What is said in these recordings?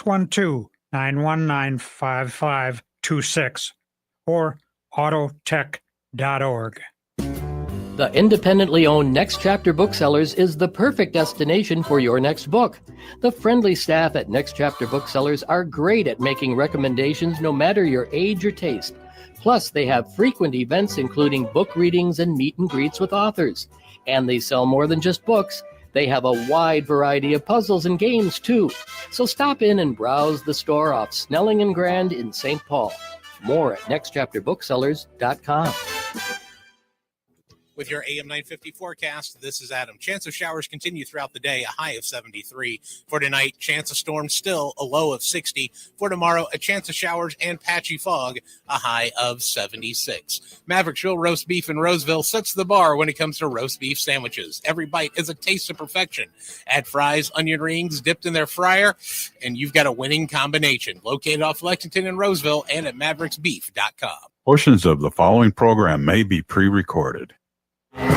612-919-5526 or autotech.org. The independently owned Next Chapter Booksellers is the perfect destination for your next book. The friendly staff at Next Chapter Booksellers are great at making recommendations no matter your age or taste. Plus, they have frequent events including book readings and meet and greets with authors. And they sell more than just books. They have a wide variety of puzzles and games, too. So stop in and browse the store off Snelling and Grand in St. Paul. More at nextchapterbooksellers.com. With your AM 950 forecast, this is Adam. Chance of showers continue throughout the day, a high of 73. For tonight, chance of storms still, a low of 60. For tomorrow, a chance of showers and patchy fog, a high of 76. Mavericksville Roast Beef in Roseville sets the bar when it comes to roast beef sandwiches. Every bite is a taste of perfection. Add fries, onion rings dipped in their fryer, and you've got a winning combination. Located off Lexington and Roseville and at mavericksbeef.com. Portions of the following program may be pre-recorded. Good morning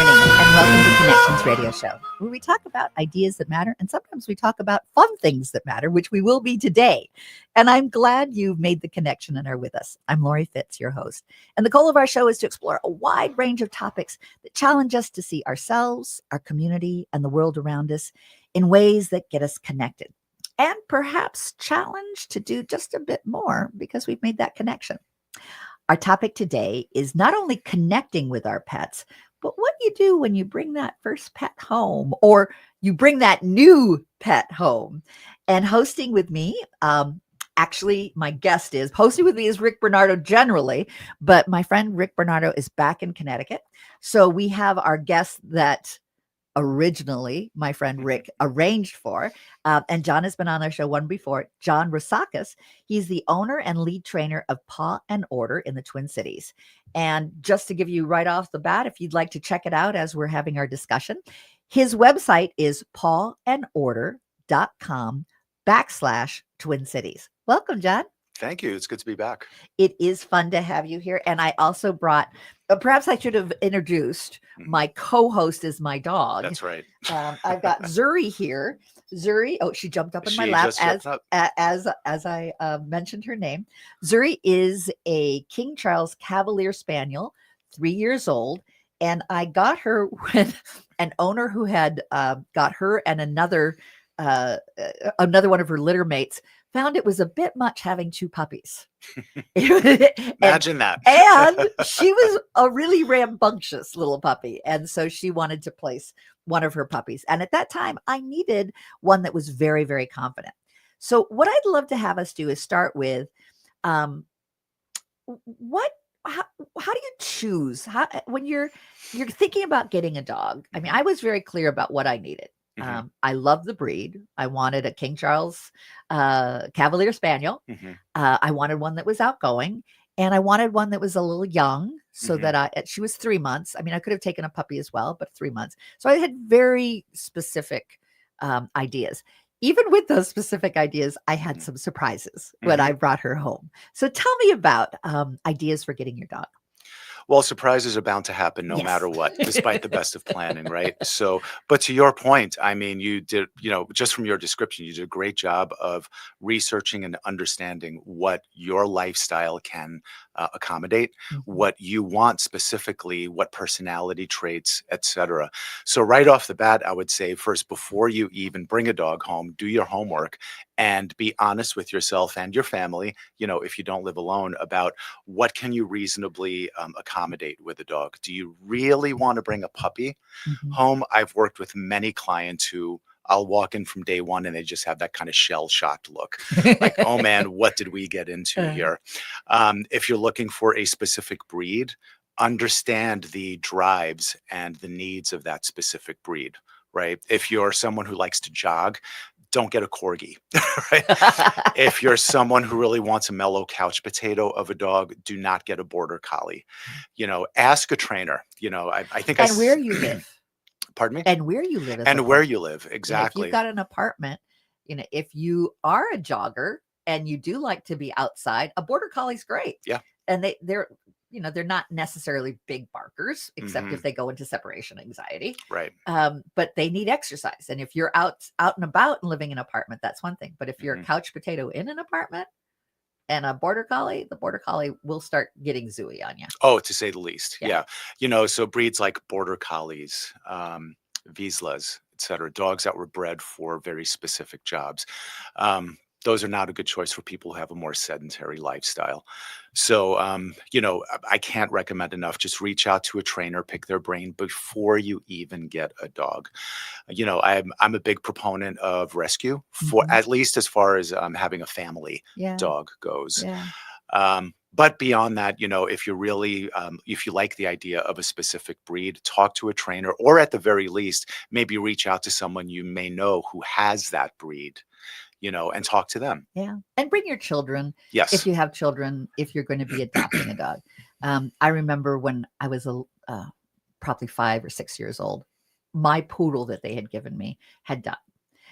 and welcome to Connections Radio Show, where we talk about ideas that matter and sometimes we talk about fun things that matter, which we will be today. And I'm glad you've made the connection and are with us. I'm Lori Fitz, your host. And the goal of our show is to explore a wide range of topics that challenge us to see ourselves, our community, and the world around us in ways that get us connected and perhaps challenged to do just a bit more because we've made that connection. Our topic today is not only connecting with our pets, but what you do when you bring that first pet home or you bring that new pet home. And hosting with me, actually, my guest is hosting with me is Rick Bernardo generally, but my friend Rick Bernardo is back in Connecticut. So we have our guest that originally my friend Rick arranged for, and John has been on our show one before, John Rosakis. He's the owner and lead trainer of Paw and Order in the Twin Cities. And just to give you right off the bat, if you'd like to check it out as we're having our discussion, his website is pawandorder.com/Twin Cities. Welcome, John. Thank you. It's good to be back. It is fun to have you here. And I also brought, perhaps I should have introduced my co-host as my dog. That's right. I've got Zuri here. Zuri, she jumped up in my lap as I mentioned her name. Zuri is a King Charles Cavalier Spaniel, 3 years old. And I got her when an owner who had got her and another one of her litter mates found it was a bit much having two puppies. Imagine that. And she was a really rambunctious little puppy. And so she wanted to place one of her puppies. And at that time, I needed one that was very, very confident. So what I'd love to have us do is start with how do you choose when you're thinking about getting a dog? I mean, I was very clear about what I needed. I love the breed. I wanted a King Charles Cavalier Spaniel. I wanted one that was outgoing, and I wanted one that was a little young so that she was 3 months. I mean, I could have taken a puppy as well, but 3 months. So I had very specific ideas. Even with those specific ideas, I had some surprises when I brought her home. So tell me about ideas for getting your dog. Well, surprises are bound to happen no matter what, despite the best of planning, right? So, but to your point, I mean, you did, just from your description, you did a great job of researching and understanding what your lifestyle can accommodate, what you want specifically, what personality traits, etc. So right off the bat, I would say first, before you even bring a dog home, do your homework and be honest with yourself and your family, if you don't live alone, about what can you reasonably accommodate with a dog. Do you really want to bring a puppy home? I've worked with many clients who I'll walk in from day one and they just have that kind of shell-shocked look. Like, oh man, what did we get into here? If you're looking for a specific breed, understand the drives and the needs of that specific breed, right? If you're someone who likes to jog, don't get a corgi, right? If you're someone who really wants a mellow couch potato of a dog, do not get a border collie. Ask a trainer. I think. And where you live. Pardon me? And where you live. And where you live, exactly. If you've got an apartment, if you are a jogger and you do like to be outside, a border collie's great. Yeah. And they're they're not necessarily big barkers, except if they go into separation anxiety. Right. But they need exercise. And if you're out and about and living in an apartment, that's one thing. But if you're a couch potato in an apartment and a border collie, the border collie will start getting zooey on you. Oh, to say the least. Yeah. Yeah. So breeds like border collies, Vizslas, et cetera, dogs that were bred for very specific jobs. Those are not a good choice for people who have a more sedentary lifestyle. So, I can't recommend enough. Just reach out to a trainer, pick their brain before you even get a dog. I'm a big proponent of rescue for at least as far as having a family dog goes. Yeah. But beyond that, if you really, if you like the idea of a specific breed, talk to a trainer, or at the very least, maybe reach out to someone you may know who has that breed, and talk to them. Yeah. And bring your children. Yes. If you have children, if you're going to be adopting a dog. I remember when I was probably 5 or 6 years old, my poodle that they had given me had died.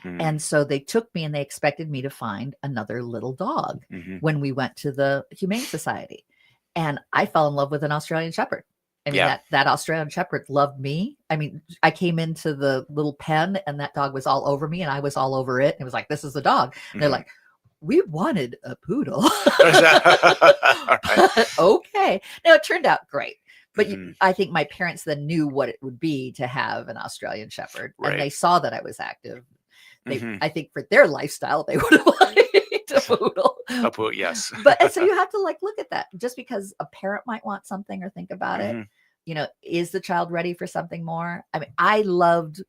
And so they took me and they expected me to find another little dog when we went to the Humane Society. And I fell in love with an Australian Shepherd. I mean, that Australian Shepherd loved me. I mean, I came into the little pen and that dog was all over me and I was all over it. And it was like, this is the dog. And they're like, we wanted a poodle. Okay. Now it turned out great. But I think my parents then knew what it would be to have an Australian Shepherd. Right. And they saw that I was active. I think for their lifestyle, they would have liked a poodle. A poodle, yes. But so you have to look at that. Just because a parent might want something or think about it, is the child ready for something more? I mean, I loved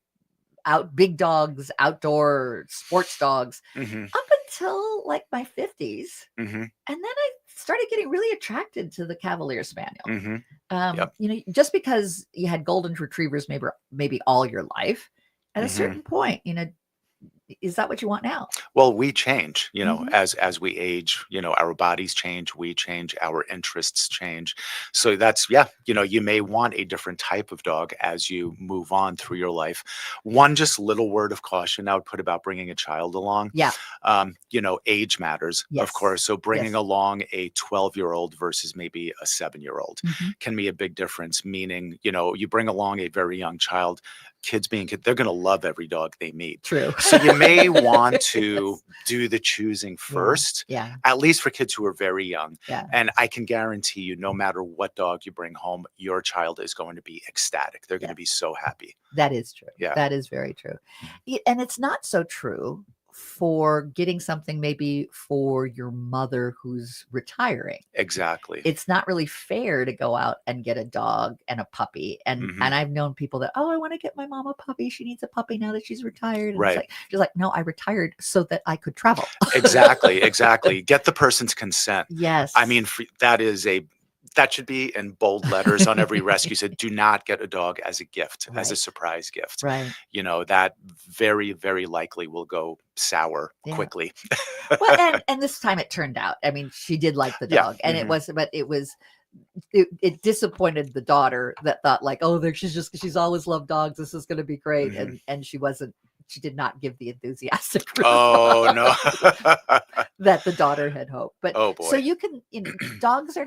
big dogs, outdoor sports dogs up until my 50s. And then I started getting really attracted to the Cavalier Spaniel. Just because you had golden retrievers maybe all your life, at a certain point, is that what you want now? Well, we change, as we age, our bodies change, we change, our interests change. So that's, you may want a different type of dog as you move on through your life. One just little word of caution I would put about bringing a child along. Yeah. Age matters, Yes. of course. So bringing along a 12-year-old versus maybe a 7-year-old can be a big difference, meaning, you bring along a very young child, kids, they're going to love every dog they meet. True. So you may want to do the choosing first, at least for kids who are very young. Yeah. And I can guarantee you, no matter what dog you bring home, your child is going to be ecstatic. They're going to be so happy. That is true. Yeah. That is very true. And it's not so true for getting something maybe for your mother who's retiring. Exactly. It's not really fair to go out and get a dog and a puppy. And I've known people that, I want to get my mom a puppy. She needs a puppy now that she's retired. And Right. She's like, no, I retired so that I could travel. Exactly. Get the person's consent. Yes. I mean, that should be in bold letters on every rescue. Said, do not get a dog as a gift, as a surprise gift. Right. That very, very likely will go sour quickly. Well, and this time it turned out, I mean, she did like the dog and it disappointed the daughter that thought she's always loved dogs. This is going to be great. And she did not give the enthusiastic oh no that the daughter had hoped. But oh boy. So you can, dogs are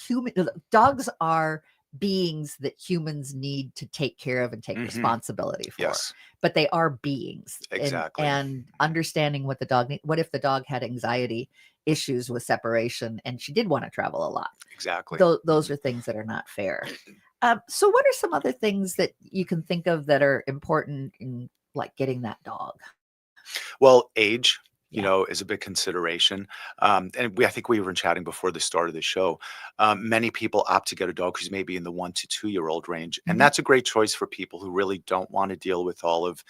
human. Dogs are beings that humans need to take care of and take responsibility for. Yes. But they are beings. Exactly. And understanding what the dog needs. What if the dog had anxiety issues with separation and she did want to travel a lot? Exactly. Those are things that are not fair. So what are some other things that you can think of that are important in getting that dog? Well, age, is a big consideration. And I think we were chatting before the start of the show. Many people opt to get a dog who's maybe in the 1 to 2 year old range. And that's a great choice for people who really don't want to deal with all of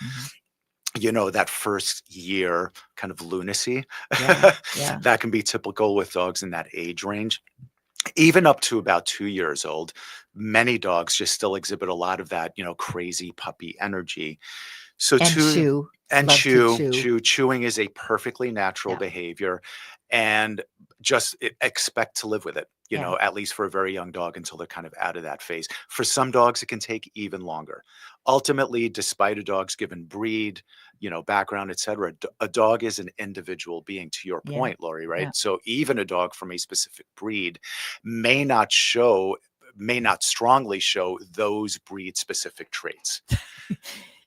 that first year kind of lunacy. That can be typical with dogs in that age range. Even up to about 2 years old, many dogs just still exhibit a lot of that, crazy puppy energy. So chewing is a perfectly natural behavior. and just expect to live with it, you Yeah. know, at least for a very young dog until they're kind of out of that phase. For some dogs, it can take even longer. Ultimately, despite a dog's given breed, you know, background, et cetera, a dog is an individual being, to your Yeah. point, Lori, right? Yeah. So even a dog from a specific breed may not strongly show those breed specific traits.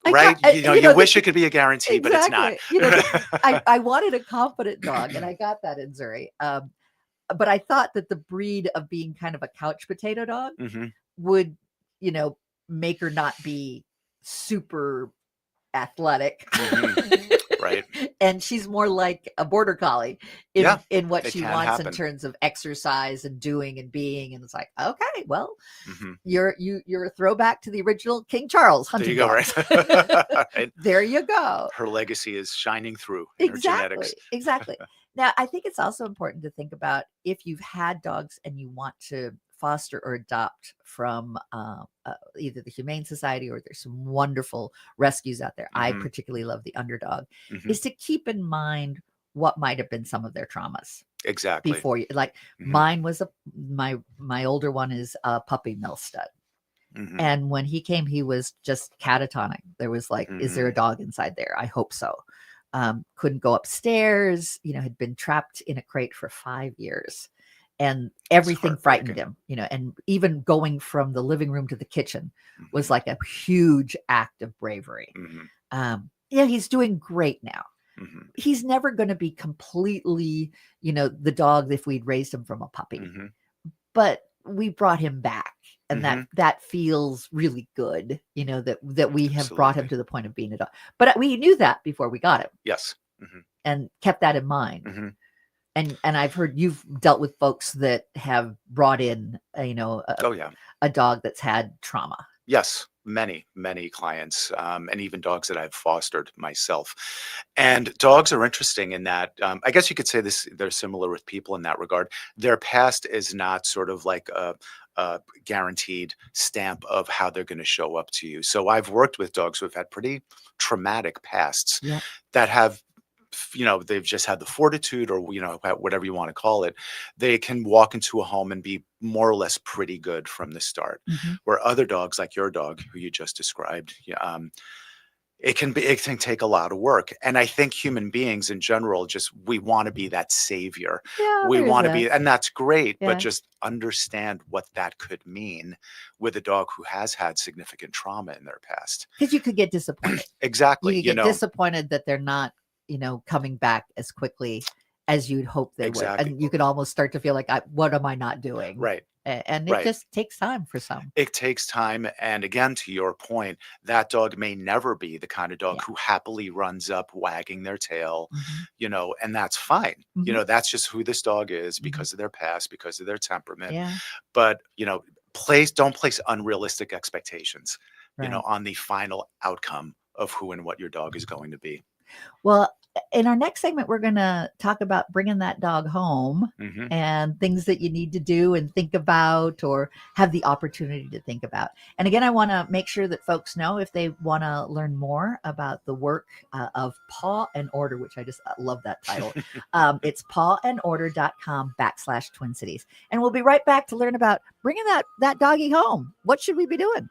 Right? You know, you wish it could be a guarantee, but it's not. Exactly. You know, I wanted a confident dog, and I got that in Zuri. But I thought that the breed of being kind of a couch potato dog Mhm. would, you know, make her not be super athletic. Right. And she's more like a border collie in, Yeah, in what it she can wants in happen. terms of exercise and doing and being. And it's like, okay, well, Mhm. you're a throwback to the original King Charles There hunting you go, dog. right? Right. There you go. Her legacy is shining through in her genetics. Exactly. Now, I think it's also important to think about if you've had dogs and you want to foster or adopt from either the Humane Society, or there's some wonderful rescues out there. I Mhm. particularly love the Underdog. Mhm. Is to keep in mind what might have been some of their traumas Exactly. before you. Like Mhm. mine was my older one is a puppy mill stud. Mhm. And when he came, he was just catatonic. There was like, is there a dog inside there? I hope so. Couldn't go upstairs, you know, had been trapped in a crate for 5 years, and everything frightened heartbreaking. him, you know, and even going from the living room to the kitchen was Mhm. like a huge act of bravery. Mhm. Yeah, he's doing great now. Mhm. He's never going to be completely, you know, the dog if we'd raised him from a puppy, Mhm. but we brought him back, and Mhm. that feels really good, you know, that we have brought him Absolutely. to the point of being a dog. But we knew that before we got him, Yes. Mhm. and kept that in mind. Mhm. And I've heard you've dealt with folks that have brought in, you know, Oh, yeah. a dog that's had trauma. Yes, many clients, and even dogs that I've fostered myself. And dogs are interesting in that, I guess you could say this, they're similar with people in that regard. Their past is not sort of like a guaranteed stamp of how they're going to show up to you. So I've worked with dogs who have had pretty traumatic pasts Yeah. that have, you know, they've just had the fortitude, or, you know, whatever you want to call it. They can walk into a home and be more or less pretty good from the start. Mhm. Where other dogs, like your dog, who you just described, it can take a lot of work. And I think human beings in general, just, we want to be that savior. Yeah, We there's want to that. be, and that's great, Yeah. but just understand what that could mean with a dog who has had significant trauma in their past. Because you could get disappointed. Exactly. You could get disappointed that they're not, you know, coming back as quickly as you'd hope they Exactly. would. And you could almost start to feel like, what am I not doing? Right. And it Right. just takes time for some. It takes time. And again, to your point, that dog may never be the kind of dog Yeah. who happily runs up wagging their tail, Mhm. you know, and that's fine. You Mhm. know, that's just who this dog is Mhm. because of their past, because of their temperament. Yeah. But, you know, don't place unrealistic expectations, you know, Right. on the final outcome of who and what your dog is going to be. Well, in our next segment, we're going to talk about bringing that dog home Mhm. and things that you need to do and think about, or have the opportunity to think about. And again, I want to make sure that folks know, if they want to learn more about the work of Paw and Order, which I just love that title. It's pawandorder.com/Twin Cities. And we'll be right back to learn about bringing that doggy home. What should we be doing?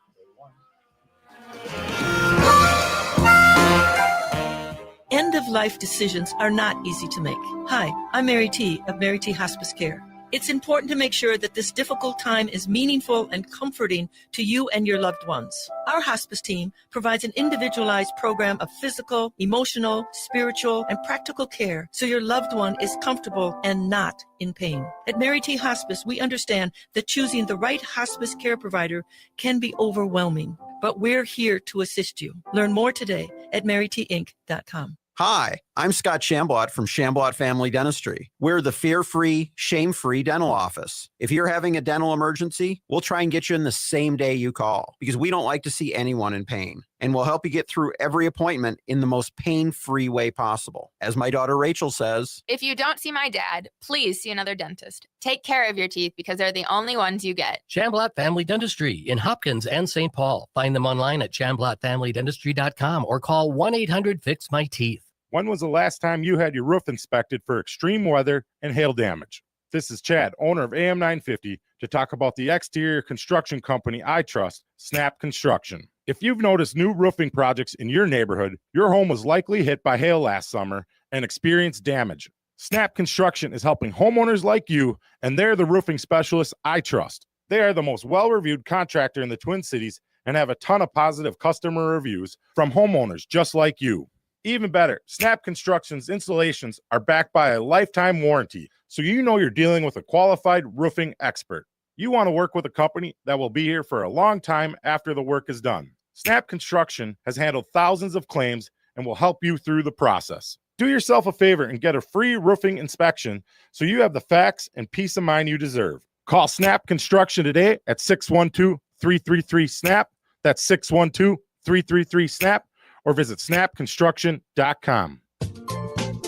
End-of-life decisions are not easy to make. Hi, I'm Mary T. of Mary T. Hospice Care. It's important to make sure that this difficult time is meaningful and comforting to you and your loved ones. Our hospice team provides an individualized program of physical, emotional, spiritual, and practical care so your loved one is comfortable and not in pain. At Mary T. Hospice, we understand that choosing the right hospice care provider can be overwhelming, but we're here to assist you. Learn more today at marytinc.com. Hi, I'm Scott Shambot from Shambot Family Dentistry. We're the fear-free, shame-free dental office. If you're having a dental emergency, we'll try and get you in the same day you call, because we don't like to see anyone in pain. And we'll help you get through every appointment in the most pain-free way possible. As my daughter Rachel says, if you don't see my dad, please see another dentist. Take care of your teeth, because they're the only ones you get. Shamblat Family Dentistry in Hopkins and St. Paul. Find them online at shamblotfamilydentistry.com or call 1-800-FIX-MY-TEETH. When was the last time you had your roof inspected for extreme weather and hail damage? This is Chad, owner of AM 950, to talk about the exterior construction company I trust, Snap Construction. If you've noticed new roofing projects in your neighborhood, your home was likely hit by hail last summer and experienced damage. Snap Construction is helping homeowners like you, and they're the roofing specialists I trust. They are the most well-reviewed contractor in the Twin Cities and have a ton of positive customer reviews from homeowners just like you. Even better, Snap Construction's installations are backed by a lifetime warranty, so you know you're dealing with a qualified roofing expert. You want to work with a company that will be here for a long time after the work is done. Snap Construction has handled thousands of claims and will help you through the process. Do yourself a favor and get a free roofing inspection so you have the facts and peace of mind you deserve. Call Snap Construction today at 612-333-SNAP. That's 612-333-SNAP, or visit snapconstruction.com.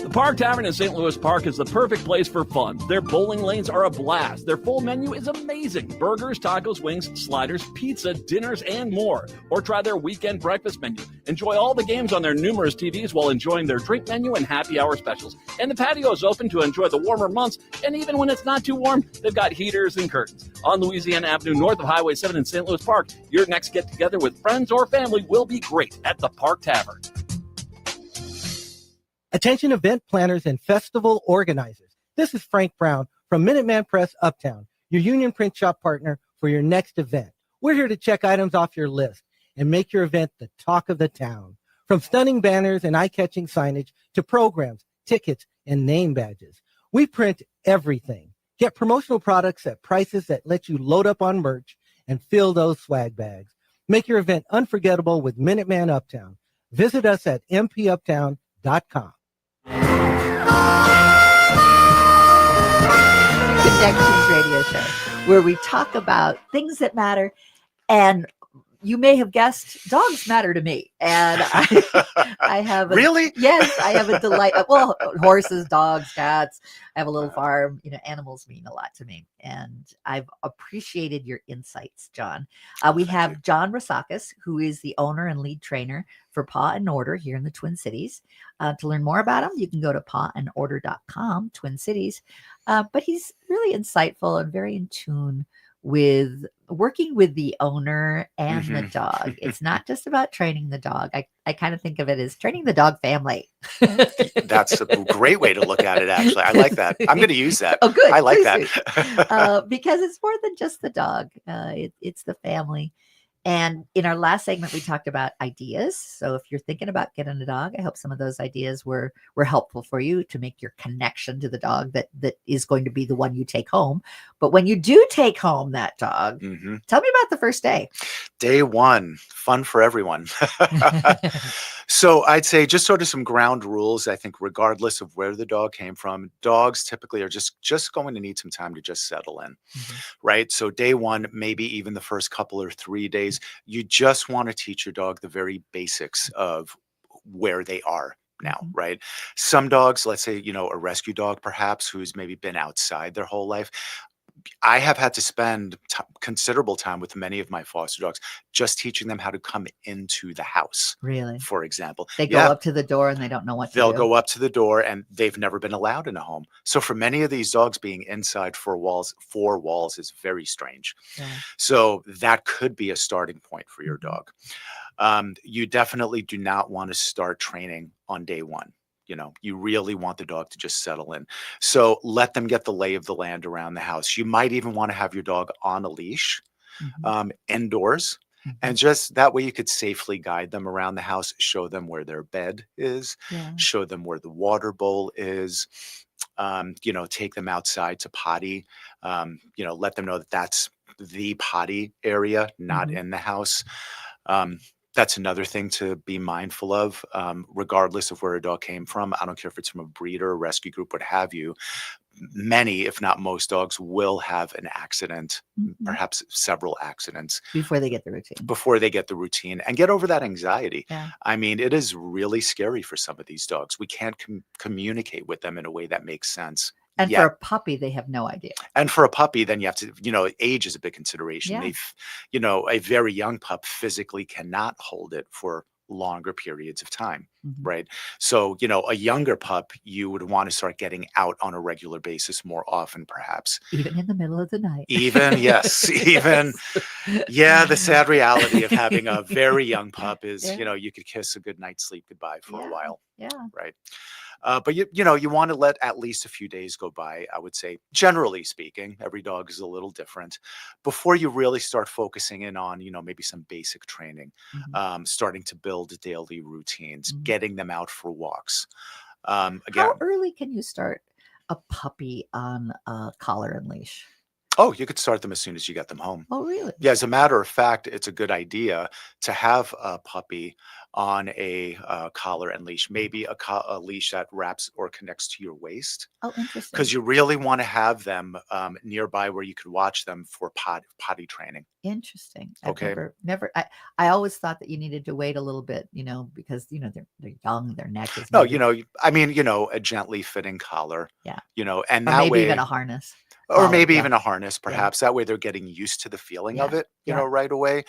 The Park Tavern in St. Louis Park is the perfect place for fun. Their bowling lanes are a blast. Their full menu is amazing. Burgers, tacos, wings, sliders, pizza, dinners, and more. Or try their weekend breakfast menu. Enjoy all the games on their numerous TVs while enjoying their drink menu and happy hour specials. And the patio is open to enjoy the warmer months. And even when it's not too warm, they've got heaters and curtains. On Louisiana Avenue, north of Highway 7 in St. Louis Park, your next get-together with friends or family will be great at the Park Tavern. Attention event planners and festival organizers. This is Frank Brown from Minuteman Press Uptown, your union print shop partner for your next event. We're here to check items off your list and make your event the talk of the town. From stunning banners and eye-catching signage to programs, tickets, and name badges, we print everything. Get promotional products at prices that let you load up on merch and fill those swag bags. Make your event unforgettable with Minuteman Uptown. Visit us at mpuptown.com. Connections Radio Show, where we talk about things that matter. And you may have guessed, dogs matter to me. And I have Really? Yes, I have a delight. Well, horses, dogs, cats. I have a little farm. You know, animals mean a lot to me. And I've appreciated your insights, John. We have John Rasakis, who is the owner and lead trainer for Paw and Order here in the Twin Cities. To learn more about him, you can go to pawandorder.com, Twin Cities. But he's really insightful and very in tune with working with the owner and the dog. It's not just about training the dog. I kind of think of it as training the dog family. That's a great way to look at it, actually. I like that. I'm going to use that. Oh, good. I like Please that. because it's more than just the dog. It's the family. And in our last segment, we talked about ideas. So if you're thinking about getting a dog, I hope some of those ideas were helpful for you to make your connection to the dog that is going to be the one you take home. But when you do take home that dog, tell me about the first day. Day one, fun for everyone. So I'd say just sort of some ground rules. I think regardless of where the dog came from, dogs typically are just going to need some time to just settle in, right? So day one, maybe even the first couple or 3 days, you just want to teach your dog the very basics of where they are now, right? Some dogs, let's say, you know, a rescue dog perhaps who's maybe been outside their whole life. I have had to spend considerable time with many of my foster dogs just teaching them how to come into the house. Really? For example. They go up to the door and they don't know what to do. They'll go up to the door and they've never been allowed in a home. So for many of these dogs, being inside four walls is very strange. Yeah. So that could be a starting point for your dog. You definitely do not want to start training on day one. You know, you really want the dog to just settle in. So let them get the lay of the land around the house. You might even want to have your dog on a leash indoors. And just that way you could safely guide them around the house, show them where their bed is, show them where the water bowl is, you know, take them outside to potty, you know, let them know that that's the potty area, not in the house. That's another thing to be mindful of, regardless of where a dog came from. I don't care if it's from a breeder, a rescue group, what have you. Many, if not most dogs, will have an accident, perhaps several accidents. Before they get the routine. And get over that anxiety. Yeah. I mean, it is really scary for some of these dogs. We can't communicate with them in a way that makes sense. And for a puppy, they have no idea. And for a puppy, then you have to, you know, age is a big consideration. Yeah. They've, you know, a very young pup physically cannot hold it for longer periods of time, Mhm. right? So, a younger pup, you would want to start getting out on a regular basis more often, perhaps. Even in the middle of the night. Even, yes, even, yeah, the sad reality of having a very young pup is, Yeah. you could kiss a good night's sleep goodbye for a Yeah. while, Yeah. right? But you want to let at least a few days go by. I would say, generally speaking, every dog is a little different before you really start focusing in on, maybe some basic training, Mhm. starting to build daily routines, Mhm. getting them out for walks. How Again, early can you start a puppy on a collar and leash? oh, you could start them as soon as you get them home. Oh, really? Yeah, as a matter of fact, it's a good idea to have a puppy on a collar and leash, maybe a leash that wraps or connects to your waist, Oh, interesting. because you really want to have them nearby where you could watch them for potty training. Interesting. I've Okay. never. I always thought that you needed to wait a little bit, because they're young, their neck is No, maybe, I mean, a gently fitting collar, yeah, and or that maybe way, even a harness. or Collar, maybe yeah, even a harness, yeah, perhaps. That way they're getting used to the feeling of yeah, it, yeah, right away.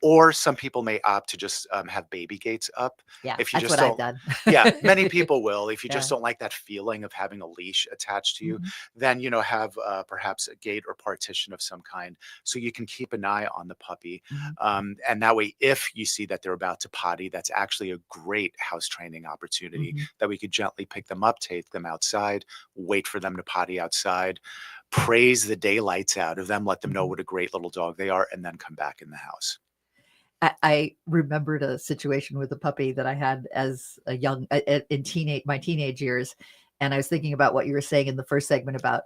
Or some people may opt to just have baby gates up. yeah. If you That's just what I've don't, done. yeah, many people will. If you Yeah. just don't like that feeling of having a leash attached to you, Mhm. then, have perhaps a gate or partition of some kind so you can keep an eye on the puppy. Mhm. And that way, if you see that they're about to potty, that's actually a great house training opportunity Mhm. that we could gently pick them up, take them outside, wait for them to potty outside, praise the daylights out of them, let them know Mhm. what a great little dog they are, and then come back in the house. I remembered a situation with a puppy that I had as a young in my teenage years, and I was thinking about what you were saying in the first segment about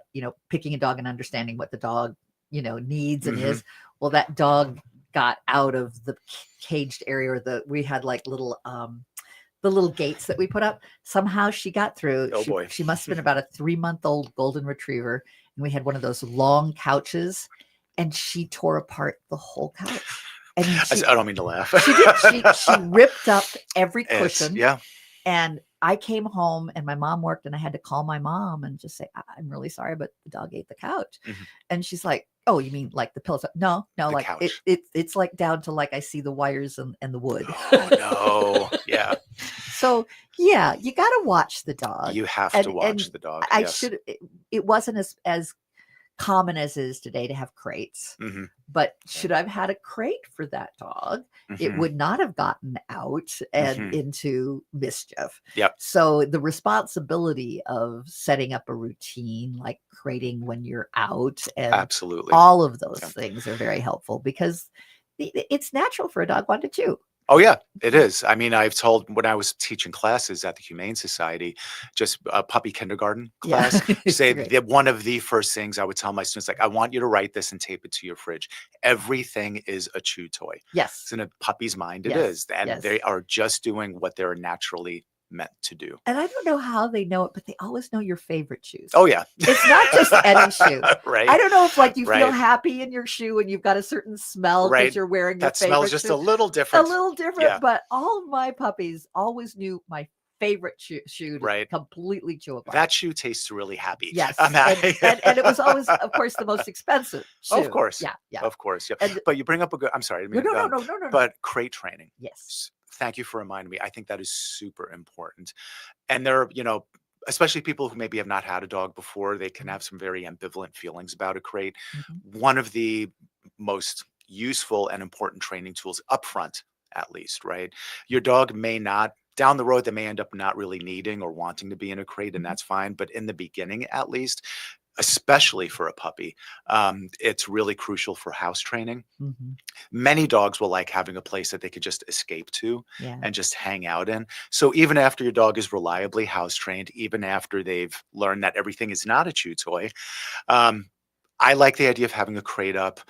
picking a dog and understanding what the dog needs and Mhm. is. Well, that dog got out of the caged area, or we had like the little gates that we put up. Somehow she got through. Oh She boy. she must have been about a 3-month-old golden retriever, and we had one of those long couches, and she tore apart the whole couch. I mean, I don't mean to laugh. she did. She ripped up every cushion. Yeah. And I came home and my mom worked, and I had to call my mom and just say, I'm really sorry, but the dog ate the couch. Mhm. And she's like, oh, you mean like the pillows? No, The like couch. it's like down to like I see the wires and the wood. Oh no. Yeah. So yeah, you got to watch the dog. You have to watch And the dog. I Yes. should. It wasn't as common as it is today to have crates. Hmm. But should I've had a crate for that dog, it Hmm. would not have gotten out and Mhm. into mischief. Yep. So the responsibility of setting up a routine, like crating when you're out, and Absolutely. all of those Yeah. things are very helpful, because it's natural for a dog want to chew. Oh yeah, it is. I mean, I've told when I was teaching classes at the Humane Society, just a puppy kindergarten Yeah. class, It's say great. that one of the first things I would tell my students, like, I want you to write this and tape it to your fridge. Everything is a chew toy. Yes. It's in a puppy's mind. It Yes, is, and yes. they are just doing what they're naturally meant to do. And I don't know how they know it, but they always know your favorite shoes. Oh yeah, It's not just any shoe. right? I don't know if like you feel Right. happy in your shoe and you've got a certain smell because Right. you're wearing your That favorite smells just shoe. a little A different. little different, Yeah. but all of my puppies always knew my favorite shoe to Right. completely chew apart. That shoe tastes really happy. Yes, I'm happy. and it was always, of course, the most expensive shoe. Of course. Yeah, yeah. Of course. Yeah. And But you bring up a good. I'm sorry. I didn't no, mean to- no. But crate training. Yes. Thank you for reminding me. I think that is super important. And there are, especially people who maybe have not had a dog before, they can have some very ambivalent feelings about a crate. Mhm. One of the most useful and important training tools up front, at least, right? Your dog may not, down the road, they may end up not really needing or wanting to be in a crate, and Mhm. that's fine. But in the beginning, at least, especially for a puppy, it's really crucial for house training. Mhm. Many dogs will like having a place that they could just escape to Yeah. and just hang out in. So even after your dog is reliably house trained, even after they've learned that everything is not a chew toy, I like the idea of having a crate up,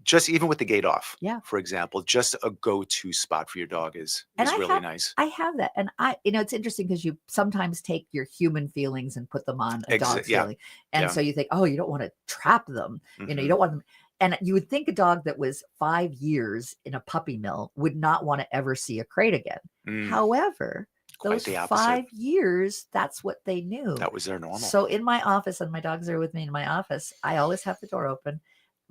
just even with the gate off. Yeah. For example, just a go-to spot for your dog is And I really have- nice. I have that. And it's interesting because you sometimes take your human feelings and put them on a dog's Yeah. feeling. And Yeah. so you think, oh, you don't want to trap them. You Mhm. don't want them. And you would think a dog that was 5 years in a puppy mill would not want to ever see a crate again. Mm, However, quite those the opposite. 5 years, that's what they knew. That was their normal. So in my office, and my dogs are with me in my office, I always have the door open.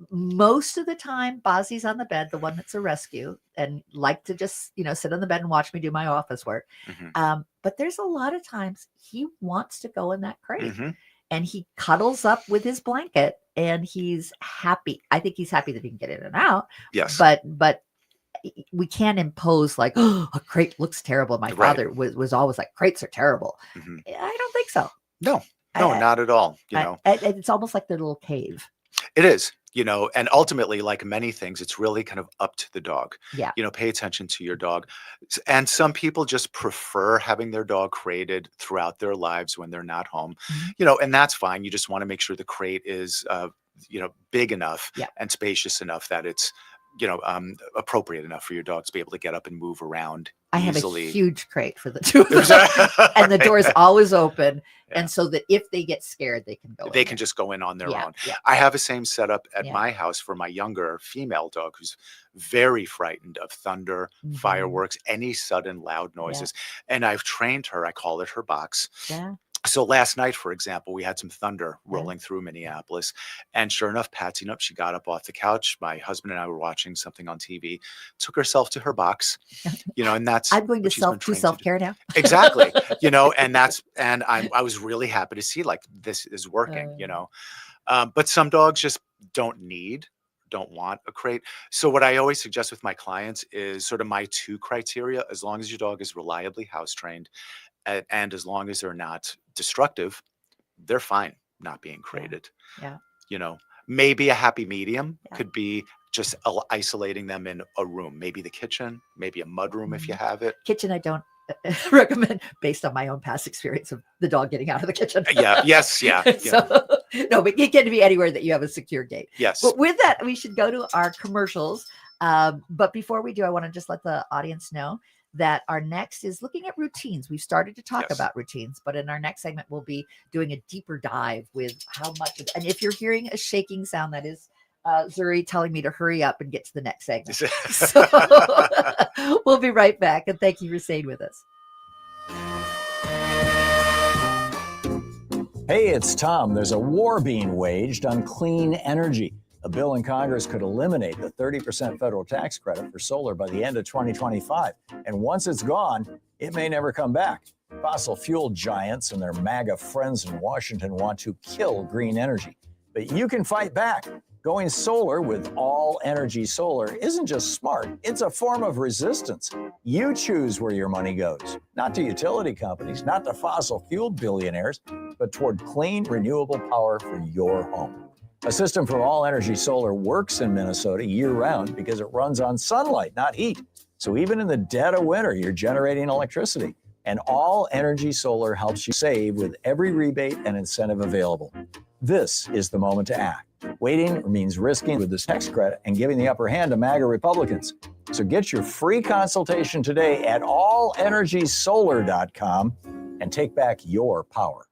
Most of the time, Bozzie's on the bed, the one that's a rescue, and like to just, sit on the bed and watch me do my office work. But there's a lot of times he wants to go in that crate and he cuddles up with his blanket and he's happy. I think he's happy that he can get in and out. Yes. But we can't impose like, oh, a crate looks terrible. My father was always like, crates are terrible. I don't think so. No, not at all. It's almost like their little cave. It is, and ultimately, like many things, it's really kind of up to the dog. Yeah. Pay attention to your dog. And some people just prefer having their dog crated throughout their lives when they're not home, and that's fine. You just want to make sure the crate is, big enough and spacious enough that it's, appropriate enough for your dog to be able to get up and move around easily. I have a huge crate for the two of them, and the door's always open. And so that if they get scared, they can go. They can just go in on their own. Yeah. I have the same setup at my house for my younger female dog, who's very frightened of thunder, fireworks, any sudden loud noises. And I've trained her. I call it her box. Yeah. So last night, for example, we had some thunder rolling through Minneapolis, and sure enough, Patsy, she got up off the couch. My husband and I were watching something on TV, took herself to her box, and that's. I'm going to self-care now. Exactly. And I was really happy to see like this is working, but some dogs just don't want a crate. So what I always suggest with my clients is sort of my 2 criteria. As long as your dog is reliably house trained, and as long as they're not destructive, they're fine not being crated. Yeah. Maybe a happy medium could be just isolating them in a room, maybe the kitchen, maybe a mud room if you have it. Kitchen, I don't recommend based on my own past experience of the dog getting out of the kitchen. So, no, but it can be anywhere that you have a secure gate. Yes. But with that, we should go to our commercials. But before we do, I want to just let the audience know that our next is looking at routines. We've started to talk about routines, but in our next segment, we'll be doing a deeper dive with how much of, and if you're hearing a shaking sound, that is Zuri telling me to hurry up and get to the next segment. So we'll be right back. And thank you for staying with us. Hey, it's Tom. There's a war being waged on clean energy. A bill in Congress could eliminate the 30% federal tax credit for solar by the end of 2025. And once it's gone, it may never come back. Fossil fuel giants and their MAGA friends in Washington want to kill green energy. But you can fight back. Going solar with All Energy Solar isn't just smart, it's a form of resistance. You choose where your money goes, not to utility companies, not to fossil fuel billionaires, but toward clean, renewable power for your home. A system from All Energy Solar works in Minnesota year-round because it runs on sunlight, not heat. So even in the dead of winter, you're generating electricity. And All Energy Solar helps you save with every rebate and incentive available. This is the moment to act. Waiting means risking with this tax credit and giving the upper hand to MAGA Republicans. So get your free consultation today at allenergysolar.com and take back your power.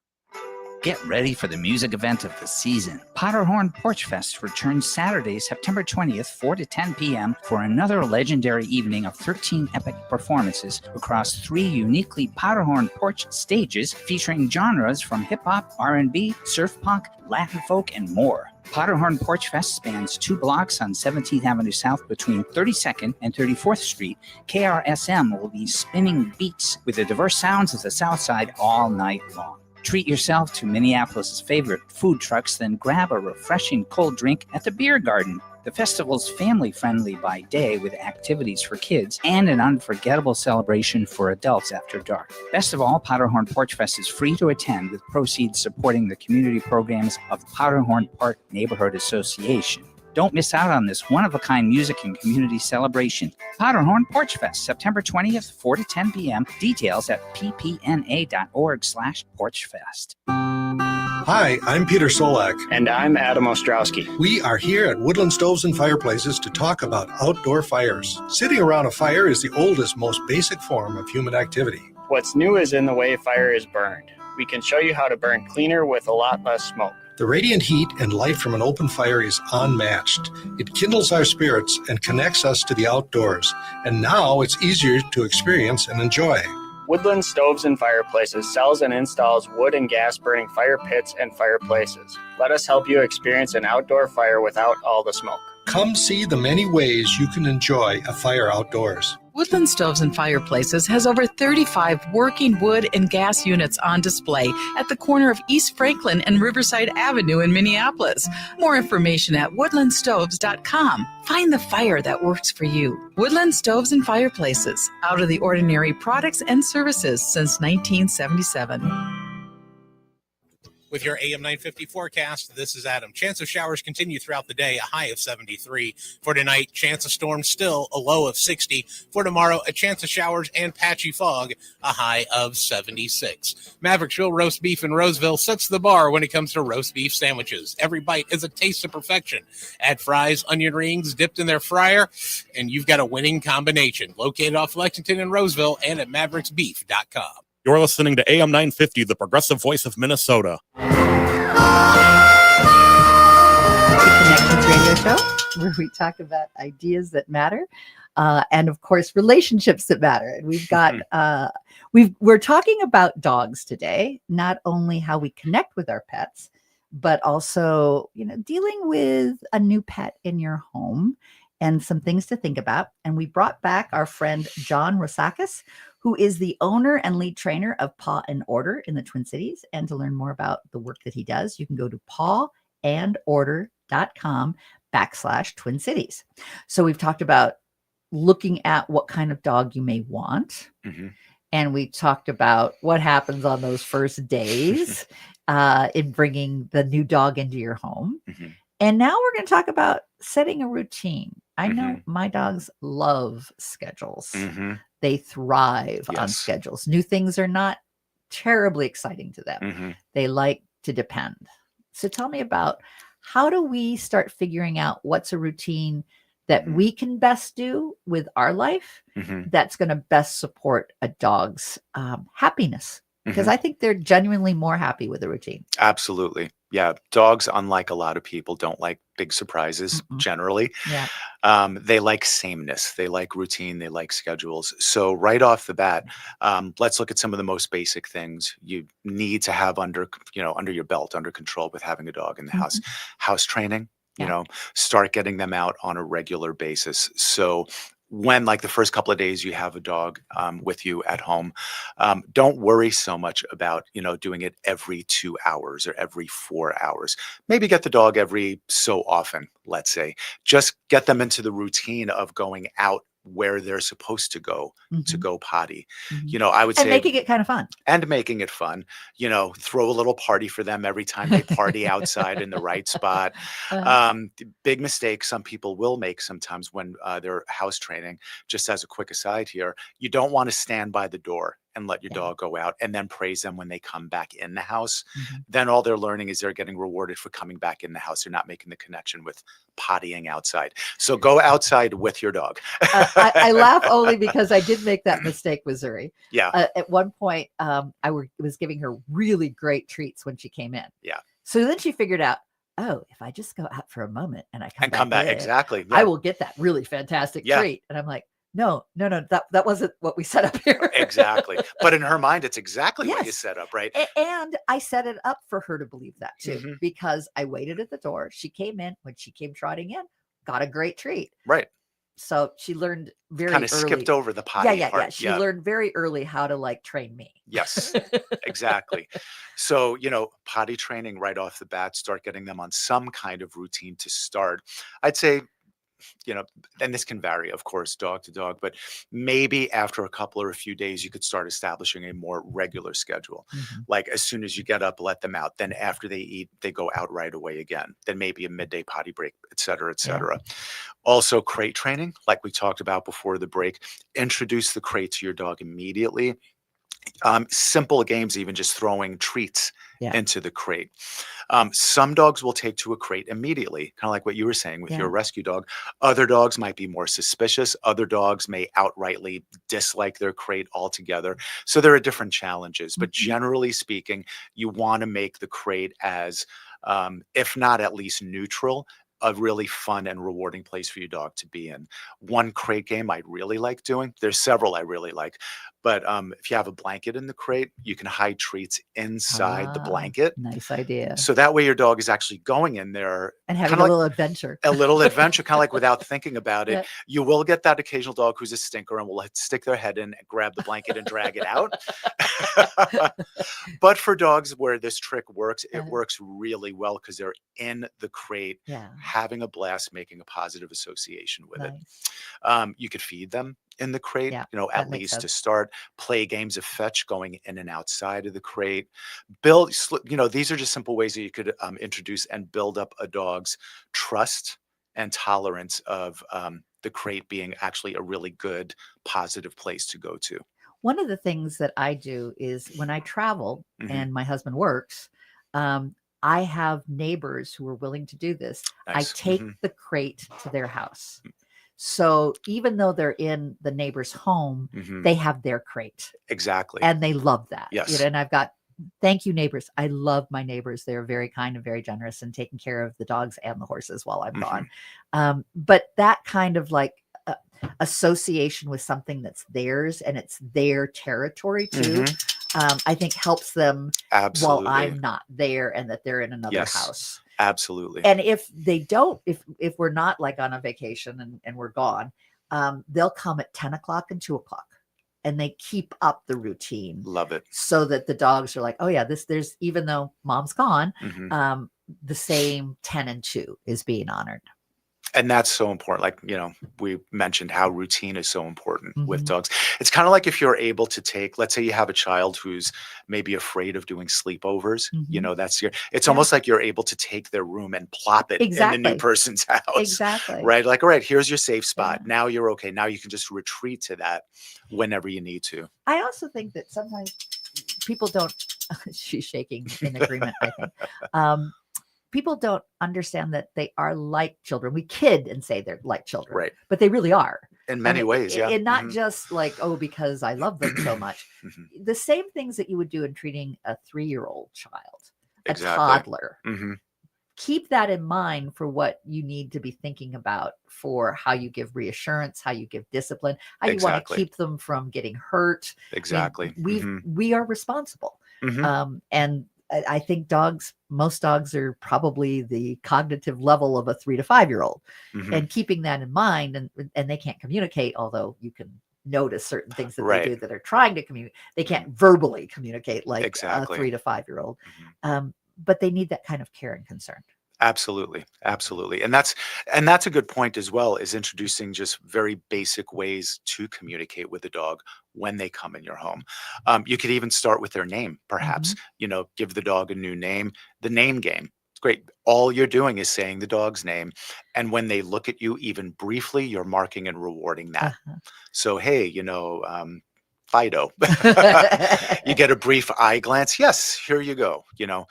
Get ready for the music event of the season. Powderhorn Porch Fest returns Saturday, September 20th, 4 to 10 p.m. for another legendary evening of 13 epic performances across 3 uniquely Powderhorn Porch stages featuring genres from hip-hop, R&B, surf punk, Latin folk, and more. Powderhorn Porch Fest spans 2 blocks on 17th Avenue South between 32nd and 34th Street. KRSM will be spinning beats with the diverse sounds of the South Side all night long. Treat yourself to Minneapolis' favorite food trucks, then grab a refreshing cold drink at the Beer Garden. The festival's family-friendly by day with activities for kids and an unforgettable celebration for adults after dark. Best of all, Powderhorn Porch Fest is free to attend with proceeds supporting the community programs of Powderhorn Park Neighborhood Association. Don't miss out on this one-of-a-kind music and community celebration. Powderhorn Porch Fest, September 20th, 4 to 10 p.m. Details at ppna.org/porchfest. Hi, I'm Peter Solak. And I'm Adam Ostrowski. We are here at Woodland Stoves and Fireplaces to talk about outdoor fires. Sitting around a fire is the oldest, most basic form of human activity. What's new is in the way fire is burned. We can show you how to burn cleaner with a lot less smoke. The radiant heat and light from an open fire is unmatched. It kindles our spirits and connects us to the outdoors. And now it's easier to experience and enjoy. Woodland Stoves and Fireplaces sells and installs wood and gas burning fire pits and fireplaces. Let us help you experience an outdoor fire without all the smoke. Come see the many ways you can enjoy a fire outdoors. Woodland Stoves and Fireplaces has over 35 working wood and gas units on display at the corner of East Franklin and Riverside Avenue in Minneapolis. More information at woodlandstoves.com. Find the fire that works for you. Woodland Stoves and Fireplaces, out of the ordinary products and services since 1977. With your AM 950 forecast, this is Adam. Chance of showers continue throughout the day, a high of 73. For tonight, chance of storms still, a low of 60. For tomorrow, a chance of showers and patchy fog, a high of 76. Mavericksville Roast Beef in Roseville sets the bar when it comes to roast beef sandwiches. Every bite is a taste of perfection. Add fries, onion rings dipped in their fryer, and you've got a winning combination. Located off Lexington and Roseville and at mavericksbeef.com. You're listening to AM 950, the progressive voice of Minnesota. Connections Radio Show, where we talk about ideas that matter, and of course relationships that matter. And we've got we're talking about dogs today, not only how we connect with our pets, but also dealing with a new pet in your home and some things to think about. And we brought back our friend John Rosakis, who is the owner and lead trainer of Paw and Order in the Twin Cities. And to learn more about the work that he does, you can go to pawandorder.com/Twin Cities. So we've talked about looking at what kind of dog you may want. Mm-hmm. And we talked about what happens on those first days in bringing the new dog into your home. Mm-hmm. And now we're going to talk about setting a routine. I know my dogs love schedules. Mm-hmm. They thrive on Yes. schedules. New things are not terribly exciting to them. Mm-hmm. They like to depend. So tell me about, how do we start figuring out what's a routine that we can best do with our life Mm-hmm. that's going to best support a dog's happiness? Because Mhm. I think they're genuinely more happy with a routine. Absolutely. Yeah. Dogs, unlike a lot of people, don't like big surprises generally. Yeah. They like sameness. They like routine. They like schedules. So right off the bat, let's look at some of the most basic things you need to have under your belt, under control with having a dog in the house. House training, start getting them out on a regular basis. So when, like, the first couple of days you have a dog with you at home, don't worry so much about, doing it every 2 hours or every 4 hours. Maybe get the dog every so often, let's say. Just get them into the routine of going out where they're supposed to go potty. I would And say, making it kind of fun. and making it fun, throw a little party for them every time they party outside in the right spot. The big mistake some people will make sometimes when they're house training, just as a quick aside here, you don't want to stand by the door and let your dog go out and then praise them when they come back in the house. Then all they're learning is they're getting rewarded for coming back in the house. They're not making the connection with pottying outside. So go outside with your dog. I laugh only because I did make that mistake with Zuri. Yeah. At one point, I was giving her really great treats when she came in. Yeah. So then she figured out, oh, if I just go out for a moment and I come back in, exactly. I Yeah. will get that really fantastic Yeah. treat. And I'm like, no, that wasn't what we set up here. Exactly. But in her mind, it's exactly what you Yes. set up, right? And I set it up for her to believe that too, Mhm. because I waited at the door. She came in. When she came trotting in, got a great treat. Right. So she learned very Kind early. of skipped over the potty Yeah. part. She learned very early how to train me. Yes, exactly. So, potty training right off the bat, start getting them on some kind of routine to start. I'd say, and this can vary, of course, dog to dog, but maybe after a couple or a few days, you could start establishing a more regular schedule. Like, as soon as you get up, let them out. Then after they eat, they go out right away again. Then maybe a midday potty break, et cetera, et cetera. Also, crate training, like we talked about before the break. Introduce the crate to your dog immediately. Simple games, even just throwing treats into the crate. Some dogs will take to a crate immediately, kind of like what you were saying with your rescue dog. Other dogs might be more suspicious. Other dogs may outrightly dislike their crate altogether. So there are different challenges. But generally speaking, you want to make the crate as, if not at least neutral, a really fun and rewarding place for your dog to be in. One crate game I really like doing, there's several I really like. But if you have a blanket in the crate, you can hide treats inside the Ah, blanket. nice idea. So that way your dog is actually going in there And having kinda a like little adventure. a little adventure, kind of like without thinking about it. Yeah. You will get that occasional dog who's a stinker and will stick their head in and grab the blanket and drag it out. But for dogs where this trick works, it works really well because they're in the crate, Yeah. having a blast, making a positive association with it. Nice. You could feed them in the crate, Yeah, you know, that at makes least to sense. start. Play games of fetch going in and outside of the crate. Build, you know, these are just simple ways that you could introduce and build up a dog's trust and tolerance of the crate being actually a really good, positive place to go to. One of the things that I do is when I travel Mhm. and my husband works, I have neighbors who are willing to do this. Nice. I take Mhm. the crate to their house. So even though they're in the neighbor's home, Mhm. they have their crate Exactly. and they love that. You Yes. know, and I've got thank you neighbors. I love my neighbors. They're very kind and very generous and taking care of the dogs and the horses while I'm gone. But that kind of like association with something that's theirs and it's their territory too, I think helps them while Absolutely. I'm not there and that they're in another Yes. house. Absolutely. And if they don't, if we're not like on a vacation and we're gone, they'll come at 10 o'clock and 2 o'clock and they keep up the routine Love it. so that the dogs are like, oh yeah, there's even though mom's gone, Mhm. the same 10 and 2 is being honored. And that's so important. Like, you know, we mentioned how routine is so important with Mhm. dogs. It's kind of like if you're able to take, let's say you have a child who's maybe afraid of doing sleepovers, you Mhm. know, it's Yeah. almost like you're able to take their room and plop it in the new Exactly. person's house, Exactly. right? Like, all right, here's your safe spot. Yeah. Now you're okay. Now you can just retreat to that whenever you need to. I also think that sometimes people don't, she's shaking in agreement, I think. People don't understand that they are like children. We kid and say they're like children, Right. but they really are. In many ways, yeah. And not Mhm. just like, oh, because I love them so much. Mhm. The same things that you would do in treating a 3-year-old child, a Exactly. toddler. Mhm. Keep that in mind for what you need to be thinking about for how you give reassurance, how you give discipline, how you want to Exactly. keep them from getting hurt. I mean, Exactly. Mhm. we are responsible. Mhm. And I think most dogs are probably the cognitive level of a 3 to 5-year-old. Mhm. And keeping that in mind, and they can't communicate, although you can notice certain things that they Right. do that are trying to communicate. They can't verbally communicate like Exactly. a 3 to 5-year-old. Mhm. But they need that kind of care and concern. Absolutely. Absolutely. And that's a good point as well, is introducing just very basic ways to communicate with the dog when they come in your home. You could even start with their name, perhaps, you know, give the dog a new name, the name game. It's great. All you're doing is saying the dog's name. And when they look at you, even briefly, you're marking and rewarding that. So, hey, you know, Fido. You get a brief eye glance. Yes, here you go. You know,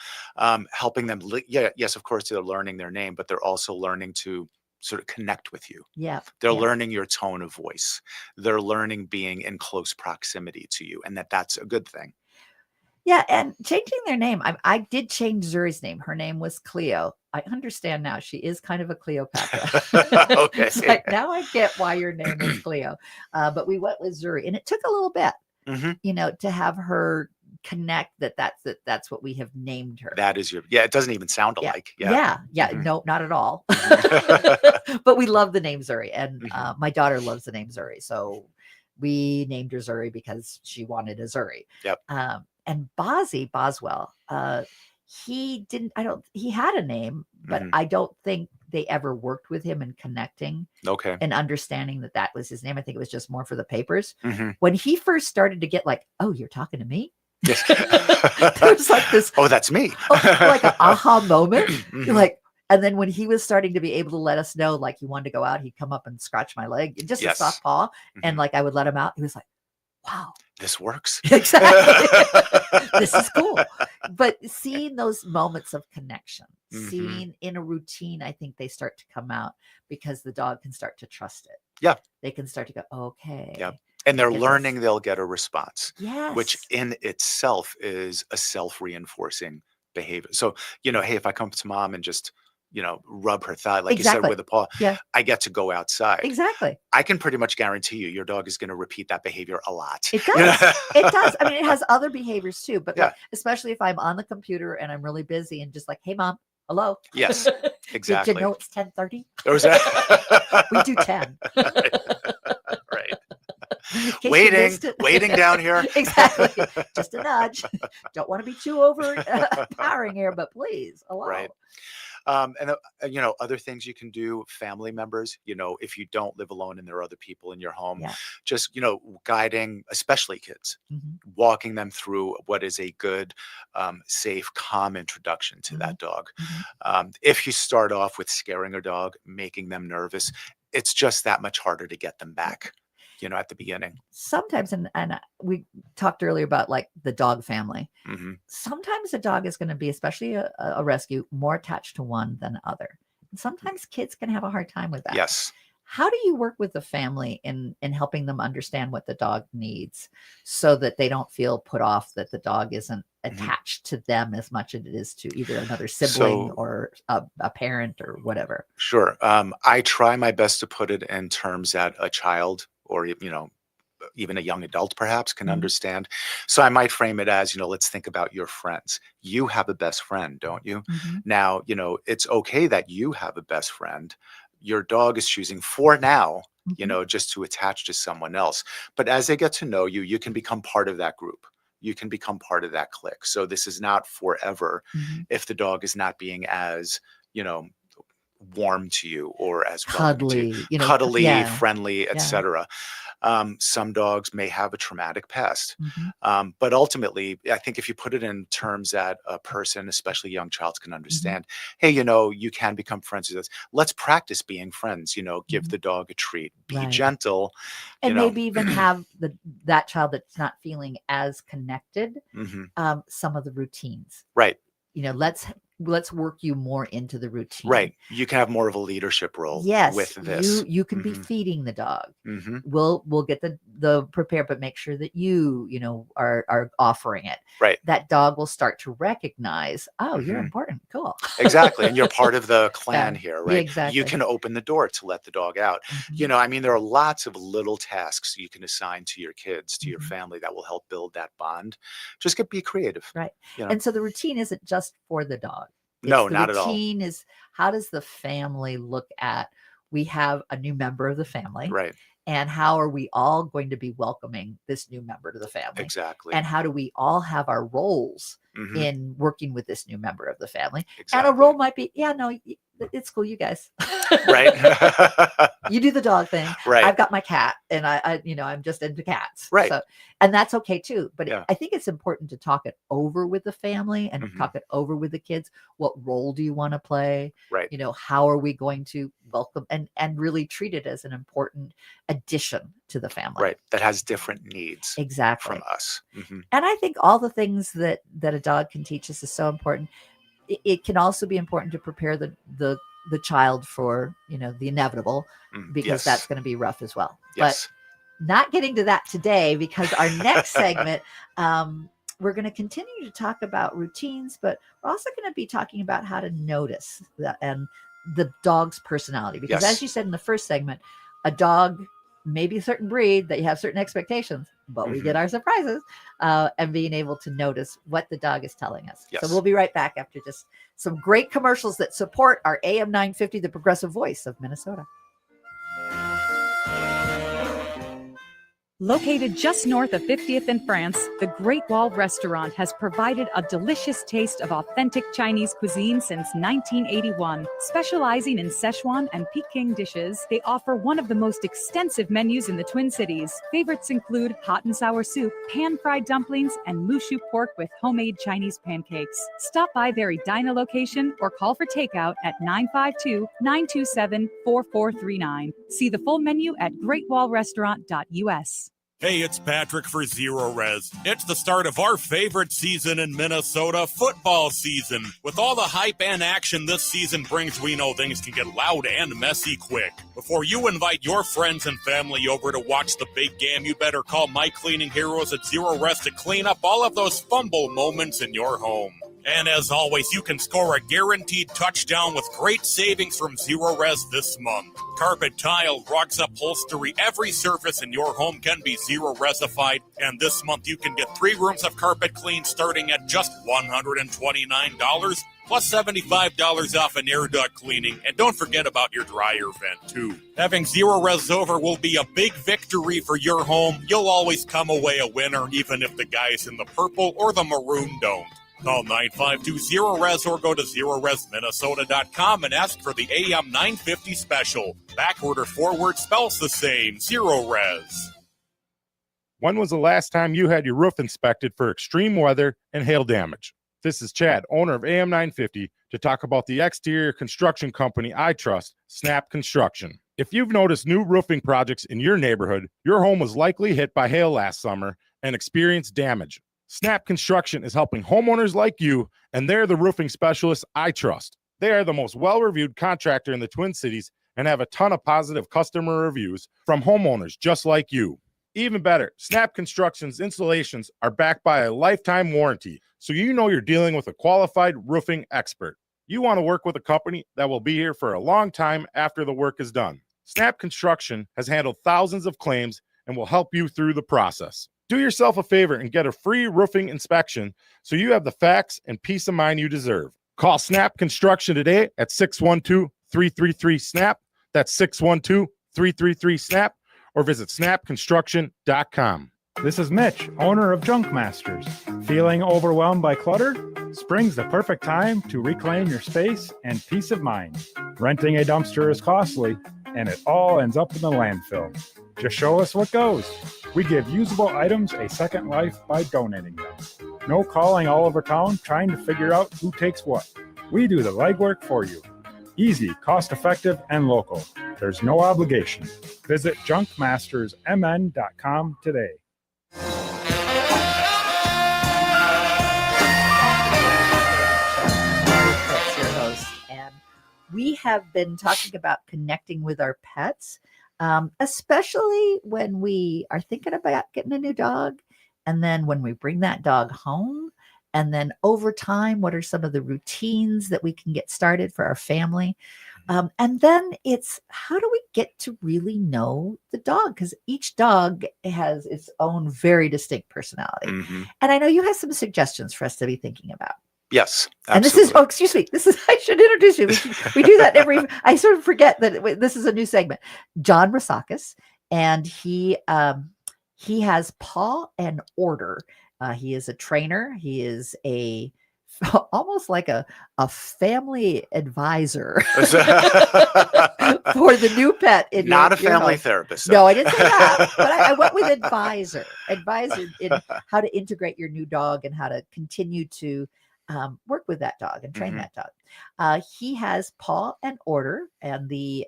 helping them. Yes, of course, they're learning their name, but they're also learning to sort of connect with you. Yeah. They're yeah. learning your tone of voice. They're learning being in close proximity to you, and that's a good thing. Yeah, and changing their name. I did change Zuri's name. Her name was Cleo. I understand now. She is kind of a Cleopatra. Okay. It's like, now I get why your name is Cleo. But we went with Zuri, and it took a little bit, Mhm. you know, to have her connect that's what we have named her. That is yeah. It doesn't even sound Yeah. alike. Yeah. Mhm. No, not at all. Mhm. But we love the name Zuri, and Mhm. my daughter loves the name Zuri, so we named her Zuri because she wanted a Zuri. Yep. And Boswell, he didn't. He had a name, but Mhm. I don't think they ever worked with him in connecting Okay. and understanding that was his name. I think it was just more for the papers. Mhm. When he first started to get like, oh, you're talking to me. Yes. There was like this Oh, that's me. like an aha moment. Mhm. You're like, and then when he was starting to be able to let us know, like he wanted to go out, he'd come up and scratch my leg, just Yes. a soft paw, and Mhm. like I would let him out. He was like, wow, This works. exactly. This is cool. But seeing those moments of connection, Mhm. seeing in a routine, I think they start to come out because the dog can start to trust it. Yeah. They can start to go, okay. Yep. And they're get this. learning they'll get a response, which Yes. in itself is a self-reinforcing behavior. So, you know, hey, if I come to mom and just rub her thigh, like you Exactly. said, with a paw. Yeah. I get to go outside. Exactly. I can pretty much guarantee you, your dog is going to repeat that behavior a lot. It does. It does. I mean, it has other behaviors too, but Yeah. like, especially if I'm on the computer and I'm really busy and just like, hey, mom, hello. Yes, Did exactly. you know it's 10:30? Or is that- We do 10. Right. In case you Waiting, missed it. waiting down here. Exactly. Just a nudge. Don't want to be too overpowering here, but please allow. Right. And other things you can do, family members, if you don't live alone and there are other people in your home, Yeah. just, guiding, especially kids, Mhm. walking them through what is a good, safe, calm introduction to that dog. If you start off with scaring a dog, making them nervous, it's just that much harder to get them back, at the beginning. Sometimes, and we talked earlier about like the dog family. hmm Sometimes a dog is going to be, especially a rescue, more attached to one than the other. And sometimes kids can have a hard time with that. Yes. How do you work with the family in helping them understand what the dog needs so that they don't feel put off that the dog isn't attached to them as much as it is to either another sibling So- or a parent or whatever? Sure. I try my best to put it in terms that a child or, even a young adult perhaps can understand. So I might frame it as, let's think about your friends. You have a best friend, don't you? Now, it's okay that you have a best friend. Your dog is choosing for now, just to attach to someone else. But as they get to know you, you can become part of that group. You can become part of that clique. So this is not forever if the dog is not being as, warm to you or as welcoming to Cuddly, you. Cuddly, yeah. friendly, Yeah. etc. Some dogs may have a traumatic past, Mhm. but ultimately, I think if you put it in terms that a person, especially a young child, can understand, hey, you can become friends with us. Let's practice being friends. Give the dog a treat, be Right. gentle, And maybe even have that child that's not feeling as connected, Mhm. some of the routines. Right. Let's work you more into the routine. Right. You can have more of a leadership role Yes, with this. you can be feeding the dog. hmm We'll get the prepare, but make sure that you are offering it. Right. That dog will start to recognize, oh, you're Mhm. important. Cool. Exactly. And you're part of the clan Yeah, here, yeah, right? exactly. You can open the door to let the dog out. There are lots of little tasks you can assign to your kids, to your family that will help build that bond. Just be creative. Right. You know? And so the routine isn't just for the dog. No, The not at all. routine is, how does the family look at, we have a new member of the family. Right. And how are we all going to be welcoming this new member to the family? Exactly. And how do we all have our roles Mhm. in working with this new member of the family? And Exactly. a role might be, it's cool, you guys. Right. You do the dog thing. Right. I've got my cat, and I'm just into cats. Right. So, and that's okay too. But Yeah. I think it's important to talk it over with the family and Mhm. talk it over with the kids. What role do you want to play? Right. How are we going to welcome and really treat it as an important addition to the family? Right. That has different needs Exactly. from us. Mhm. And I think all the things that a dog can teach us is so important. It can also be important to prepare the child for the inevitable, because Yes. that's going to be rough as well. Yes. But not getting to that today, because our next segment, we're going to continue to talk about routines, but we're also going to be talking about how to notice that and the dog's personality. Because Yes. as you said in the first segment, a dog may be a certain breed that you have certain expectations, but we get our surprises, and being able to notice what the dog is telling us. Yes. So we'll be right back after just some great commercials that support our AM 950, the progressive voice of Minnesota. Located just north of 50th in France, the Great Wall Restaurant has provided a delicious taste of authentic Chinese cuisine since 1981. Specializing in Szechuan and Peking dishes, they offer one of the most extensive menus in the Twin Cities. Favorites include hot and sour soup, pan-fried dumplings, and mushu pork with homemade Chinese pancakes. Stop by their Edina location or call for takeout at 952-927-4439. See the full menu at greatwallrestaurant.us. Hey, it's Patrick for Zero Res. It's the start of our favorite season in Minnesota, football season. With all the hype and action this season brings, we know things can get loud and messy quick. Before you invite your friends and family over to watch the big game, you better call my cleaning heroes at Zero Res to clean up all of those fumble moments in your home. And as always, you can score a guaranteed touchdown with great savings from Zero Res this month. Carpet, tile, rugs, upholstery, every surface in your home can be Zero Resified. And this month you can get 3 rooms of carpet clean starting at just $129. Plus $75 off an air duct cleaning. And don't forget about your dryer vent, too. Having Zero Res over will be a big victory for your home. You'll always come away a winner, even if the guys in the purple or the maroon don't. Call 952-ZERO-RES or go to ZeroResMinnesota.com and ask for the AM 950 special. Backward or forward spells the same. Zero Res. When was the last time you had your roof inspected for extreme weather and hail damage? This is Chad, owner of AM 950, to talk about the exterior construction company I trust, Snap Construction. If you've noticed new roofing projects in your neighborhood, your home was likely hit by hail last summer and experienced damage. Snap Construction is helping homeowners like you, and they're the roofing specialists I trust. They are the most well-reviewed contractor in the Twin Cities and have a ton of positive customer reviews from homeowners just like you. Even better, Snap Construction's installations are backed by a lifetime warranty, so you know you're dealing with a qualified roofing expert. You want to work with a company that will be here for a long time after the work is done. Snap Construction has handled thousands of claims and will help you through the process. Do yourself a favor and get a free roofing inspection so you have the facts and peace of mind you deserve. Call Snap Construction today at 612-333-SNAP. That's 612-333-SNAP. Or visit snapconstruction.com. This is Mitch, owner of Junk Masters. Feeling overwhelmed by clutter? Spring's the perfect time to reclaim your space and peace of mind. Renting a dumpster is costly, and it all ends up in the landfill. Just show us what goes. We give usable items a second life by donating them. No calling all over town trying to figure out who takes what. We do the legwork for you. Easy, cost-effective, and local. There's no obligation. Visit junkmastersmn.com today. That's your host, and we have been talking about connecting with our pets, especially when we are thinking about getting a new dog, and then when we bring that dog home. And then over time, what are some of the routines that we can get started for our family? And then it's how do we get to really know the dog? Because each dog has its own very distinct personality. Mm-hmm. And I know you have some suggestions for us to be thinking about. Yes. And this is, excuse me, I should introduce you. We do that I sort of forget that this is a new segment. John Rasakis, and he has Paw and Order. He is a trainer. He is almost like a family advisor for the new pet. Not a family therapist. No, I didn't say that, but I went with advisor in how to integrate your new dog and how to continue to work with that dog and train that dog. He has Paw and Order, and the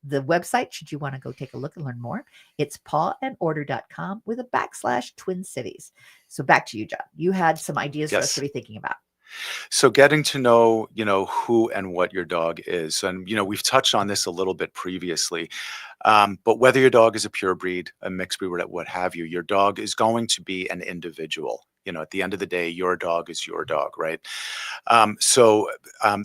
website, should you want to go take a look and learn more, it's pawandorder.com with a /Twin Cities. So back to you, John. You had some ideas for us to be thinking about. So getting to know, who and what your dog is. And, we've touched on this a little bit previously, but whether your dog is a pure breed, a mixed breed, what have you, your dog is going to be an individual. At the end of the day, your dog is your dog, right? So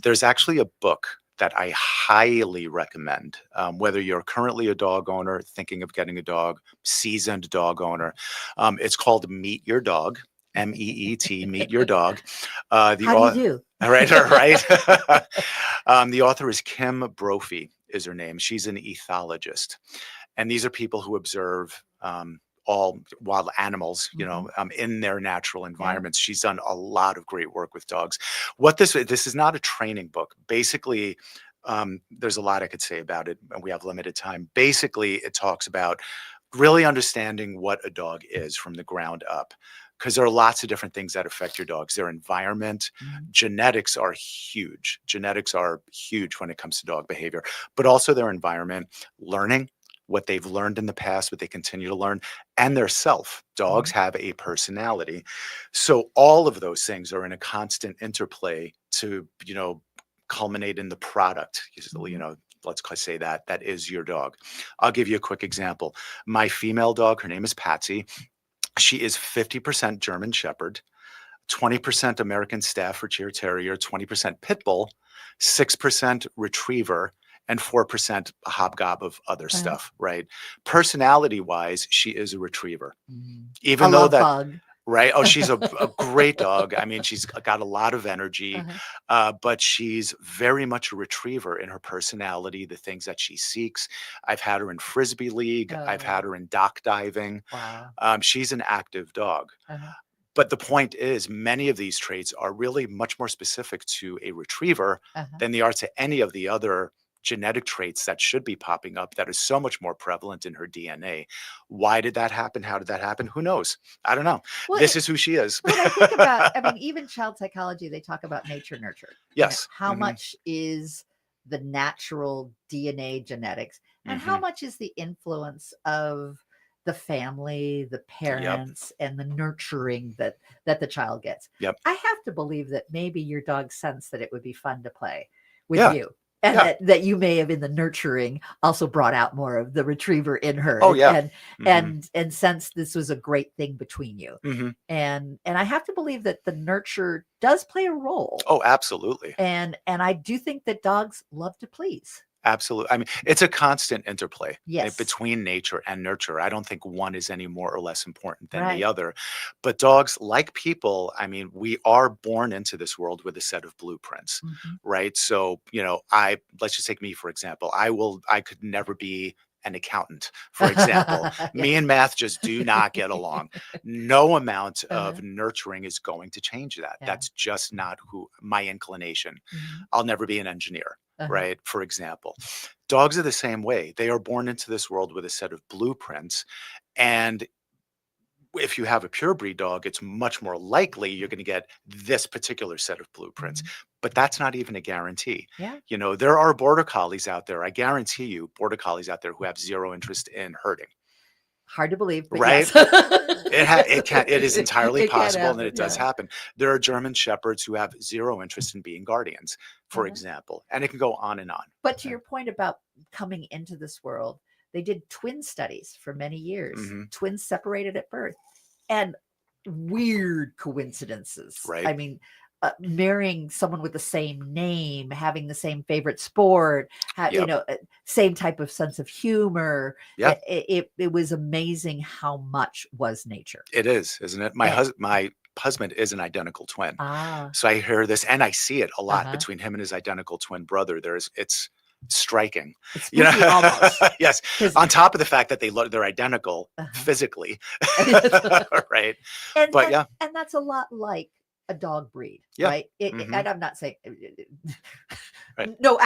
there's actually a book that I highly recommend, whether you're currently a dog owner, thinking of getting a dog, seasoned dog owner. It's called Meet Your Dog, MEET, Meet Your Dog. How do you do? Right. The author is Kim Brophy, is her name. She's an ethologist. And these are people who observe all wild animals, in their natural environments. She's done a lot of great work with dogs. This is not a training book. Basically, there's a lot I could say about it, and we have limited time. Basically, it talks about really understanding what a dog is from the ground up, because there are lots of different things that affect your dogs. Their environment, genetics are huge. Genetics are huge when it comes to dog behavior, but also their environment, learning, what they've learned in the past, what they continue to learn, and their self. Dogs have a personality. So all of those things are in a constant interplay to, culminate in the product. Let's say that is your dog. I'll give you a quick example. My female dog, her name is Patsy. She is 50% German Shepherd, 20% American Staffordshire Terrier, 20% Pit Bull, 6% Retriever, and 4% a hobgob of other stuff, right? Personality wise, she is a retriever. Even I though love that, Bug. right? Oh, she's a great dog. I mean, she's got a lot of energy, Uh-huh. but she's very much a retriever in her personality, the things that she seeks. I've had her in Frisbee League. I've had her in dock diving. Wow. She's an active dog. Uh-huh. But the point is, many of these traits are really much more specific to a retriever Uh-huh. than they are to any of the other genetic traits that should be popping up that is so much more prevalent in her DNA. Why did that happen? How did that happen? Who knows? I don't know. Well, This is who she is. When I think about, I mean, even child psychology, they talk about nature nurture. You know, Yes. how Mhm. much is the natural DNA genetics, and how Mhm. much is the influence of the family, the parents, and the nurturing that the child gets? Yep. I have to believe that maybe your dog sensed that it would be fun to play with Yeah. you. And Yeah. that you may have in the nurturing also brought out more of the retriever in her. Oh, and, yeah. and Mhm. and since this was a great thing between you. Mhm. And I have to believe that the nurture does play a role. Oh, absolutely. And I do think that dogs love to please. Absolutely. I mean, it's a constant interplay Yes. between nature and nurture. I don't think one is any more or less important than Right. the other. But dogs, like people, I mean, we are born into this world with a set of blueprints, right? So, let's just take me, for example. I could never be an accountant, for example. Me and math just do not get along. No amount of nurturing is going to change that. Yeah. That's just not my inclination. Mhm. I'll never be an engineer. Uh-huh. Right? For example, dogs are the same way. They are born into this world with a set of blueprints. And if you have a pure breed dog, it's much more likely you're going to get this particular set of blueprints. But that's not even a guarantee. Yeah. There are border collies out there. I guarantee you, border collies out there who have zero interest in herding. Hard to believe, but Right? yes. It is entirely It can possible, and happen, it does yeah. happen. There are German shepherds who have zero interest in being guardians, for example, and it can go on and on. But to your point about coming into this world, they did twin studies for many years. Mhm. Twins separated at birth, and weird coincidences. Right. I mean, marrying someone with the same name, having the same favorite sport, Yep. same type of sense of humor. Yeah. It was amazing how much was nature. It is, isn't it? My Yeah. husband is an identical twin. Ah. So I hear this and I see it a lot Uh-huh. between him and his identical twin brother. It's striking. It's spooky almost. Yes. 'Cause- On top of the fact that they're identical Uh-huh. physically. Right. And, But and, yeah. and that's a lot like a dog breed, Yeah. right? Mhm. And I'm not saying Right. no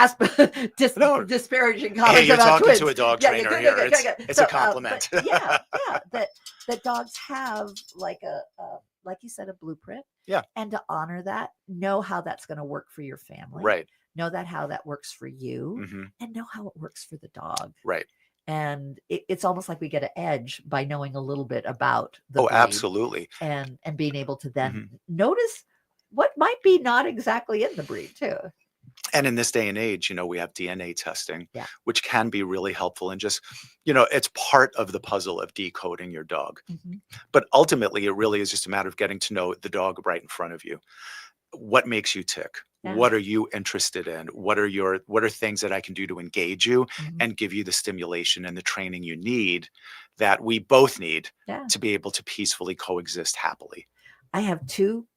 disparaging comments Hey, you're about talking twins. to a dog Yeah, trainer good, here. good, good, good. It's So, a compliment. but yeah, that dogs have like like you said, a blueprint. Yeah. And to honor that, know how that's going to work for your family. Right. Know how that works for you, Mhm. and know how it works for the dog. Right. And it's almost like we get an edge by knowing a little bit about the Oh, breed absolutely. and being able to then Mhm. notice what might be not exactly in the breed too. And in this day and age, we have DNA testing, Yeah. which can be really helpful and just, it's part of the puzzle of decoding your dog. Mhm. But ultimately, it really is just a matter of getting to know the dog right in front of you. What makes you tick? Yeah. What are you interested in? What are things that I can do to engage you Mhm. and give you the stimulation and the training you need that we both need Yeah. to be able to peacefully coexist happily? I have two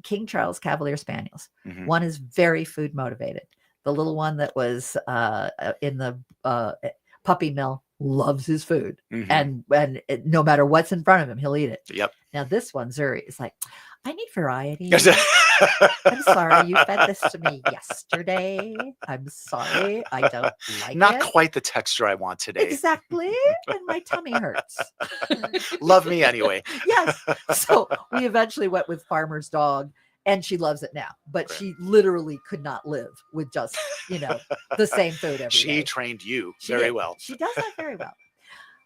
King Charles Cavalier Spaniels. Mhm. One is very food motivated. The little one that was in the puppy mill loves his food, Mhm. and no matter what's in front of him, he'll eat it. Yep. Now this one, Zuri, is like, I need variety. I'm sorry, you fed this to me yesterday. I'm sorry, I don't like Not it. quite the texture I want today. Exactly, and my tummy hurts. Love me anyway. Yes. So we eventually went with Farmer's Dog, and she loves it now. But she literally could not live with just, the same food every day. She trained you She very did. well. She does that very well.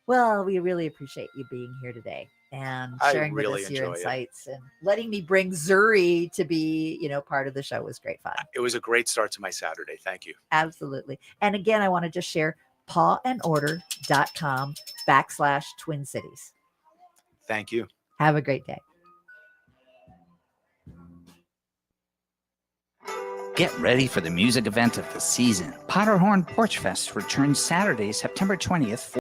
Well, we really appreciate you being here today and I sharing really with us your enjoy it. insights and letting me bring Zuri to be, part of the show was great fun. It was a great start to my Saturday. Thank you. Absolutely. And again, I want to just share pawandorder.com/Twin Cities. Thank you. Have a great day. Get ready for the music event of the season. Potterhorn Porch Fest returns Saturday, September 20th.